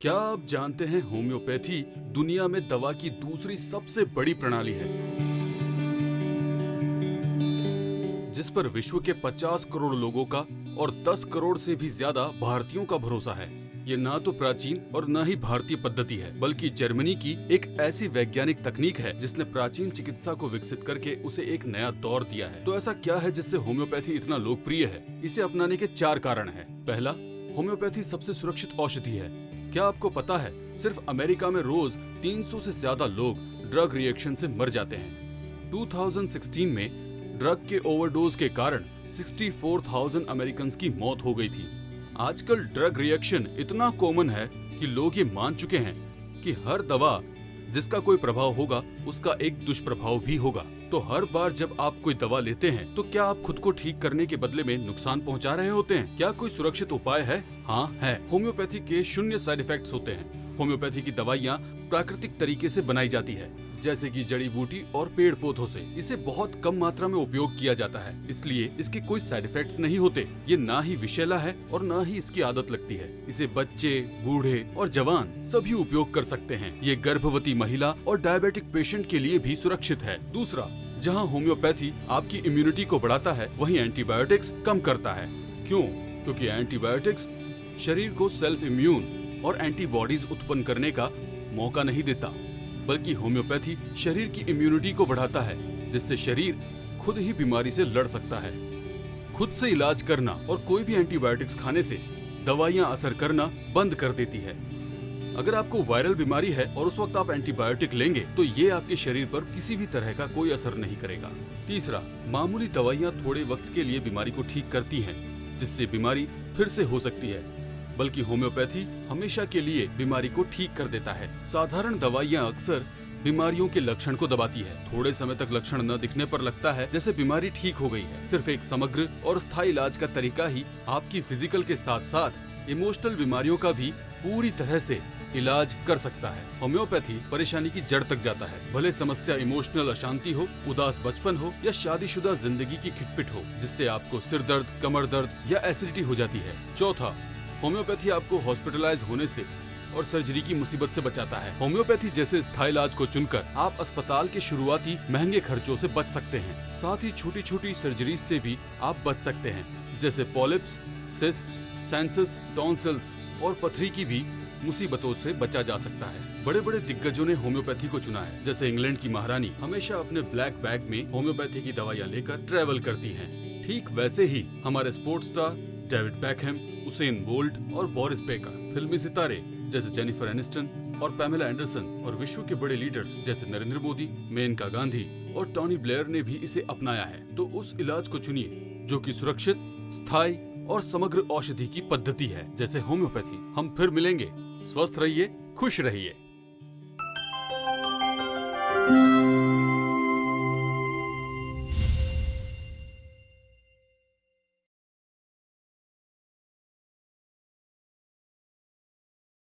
क्या आप जानते हैं होम्योपैथी दुनिया में दवा की दूसरी सबसे बड़ी प्रणाली है, जिस पर विश्व के 50 करोड़ लोगों का और 10 करोड़ से भी ज्यादा भारतीयों का भरोसा है। ये ना तो प्राचीन और न ही भारतीय पद्धति है, बल्कि जर्मनी की एक ऐसी वैज्ञानिक तकनीक है जिसने प्राचीन चिकित्सा को विकसित करके उसे एक नया दौर दिया है। तो ऐसा क्या है जिससे होम्योपैथी इतना लोकप्रिय है? इसे अपनाने के 4 कारण हैं। पहला, होम्योपैथी सबसे सुरक्षित औषधि है। क्या आपको पता है, सिर्फ अमेरिका में रोज 300 से ज्यादा लोग ड्रग रिएक्शन से मर जाते हैं। 2016 में ड्रग के ओवरडोज के कारण 64,000 अमेरिकन्स की मौत हो गई थी। आजकल ड्रग रिएक्शन इतना कॉमन है कि लोग ये मान चुके हैं कि हर दवा जिसका कोई प्रभाव होगा उसका एक दुष्प्रभाव भी होगा। तो हर बार जब आप कोई दवा लेते हैं तो क्या आप खुद को ठीक करने के बदले में नुकसान पहुंचा रहे होते हैं? क्या कोई सुरक्षित उपाय है? हाँ है। होम्योपैथी के 0 साइड इफेक्ट्स होते हैं। होम्योपैथी की दवाइयाँ प्राकृतिक तरीके से बनाई जाती है, जैसे कि जड़ी बूटी और पेड़ पौधों से। इसे बहुत कम मात्रा में उपयोग किया जाता है, इसलिए इसके कोई साइड इफेक्ट्स नहीं होते। ये ना ही विषैला है और ना ही इसकी आदत लगती है। इसे बच्चे, बूढ़े और जवान सभी उपयोग कर सकते हैं। ये गर्भवती महिला और डायबिटिक पेशेंट के लिए भी सुरक्षित है। दूसरा, जहाँ होम्योपैथी आपकी इम्यूनिटी को बढ़ाता है, वहीं एंटीबायोटिक्स कम करता है। क्यों? क्योंकि एंटीबायोटिक्स शरीर को सेल्फ इम्यून और एंटीबॉडीज उत्पन्न करने का मौका नहीं देता, बल्कि होम्योपैथी शरीर की इम्यूनिटी को बढ़ाता है, जिससे शरीर खुद ही बीमारी से लड़ सकता है। खुद से इलाज करना और कोई भी एंटीबायोटिक्स खाने से दवाइयां असर करना बंद कर देती है। अगर आपको वायरल बीमारी है और उस वक्त आप एंटीबायोटिक लेंगे तो ये आपके शरीर पर किसी भी तरह का कोई असर नहीं करेगा। तीसरा, मामूली दवाइयां थोड़े वक्त के लिए बीमारी को ठीक करती हैं, जिससे बीमारी फिर से हो सकती है, बल्कि होम्योपैथी हमेशा के लिए बीमारी को ठीक कर देता है। साधारण दवाइयां अक्सर बीमारियों के लक्षण को दबाती है। थोड़े समय तक लक्षण न दिखने पर लगता है जैसे बीमारी ठीक हो गई है। सिर्फ एक समग्र और स्थायी इलाज का तरीका ही आपकी फिजिकल के साथ साथ इमोशनल बीमारियों का भी पूरी तरह से इलाज कर सकता है। होम्योपैथी परेशानी की जड़ तक जाता है, भले समस्या इमोशनल अशांति हो, उदास बचपन हो या शादीशुदा जिंदगी की खिटपिट हो, जिससे आपको सिर दर्द, कमर दर्द या एसिडिटी हो जाती है। चौथा, होम्योपैथी आपको हॉस्पिटलाइज होने से और सर्जरी की मुसीबत से बचाता है। होम्योपैथी जैसे स्थायी इलाज को चुनकर आप अस्पताल के शुरुआती महंगे खर्चों से बच सकते हैं। साथ ही छोटी छोटी सर्जरी से भी आप बच सकते हैं, जैसे पॉलिप्स, सिस्ट, सेंसस, टॉन्सिल्स और पथरी की भी मुसीबतों से बचा जा सकता है। बड़े बड़े दिग्गजों ने होम्योपैथी को चुना है, जैसे इंग्लैंड की महारानी हमेशा अपने ब्लैक बैग में होम्योपैथी की दवाइयाँ लेकर ट्रेवल करती हैं। ठीक वैसे ही हमारे sports star David बैकहैम, Usain bolt और बोरिस बेकर, फिल्मी सितारे जैसे जेनिफर एनिस्टन और पैमेला एंडरसन और विश्व के बड़े लीडर्स जैसे नरेंद्र मोदी, मेनका गांधी और टोनी ब्लेयर ने भी इसे अपनाया है। तो उस इलाज को चुनिए जो कि सुरक्षित, स्थायी और समग्र औषधि की पद्धति है, जैसे होम्योपैथी। हम फिर मिलेंगे। स्वस्थ रहिए, खुश रहिए।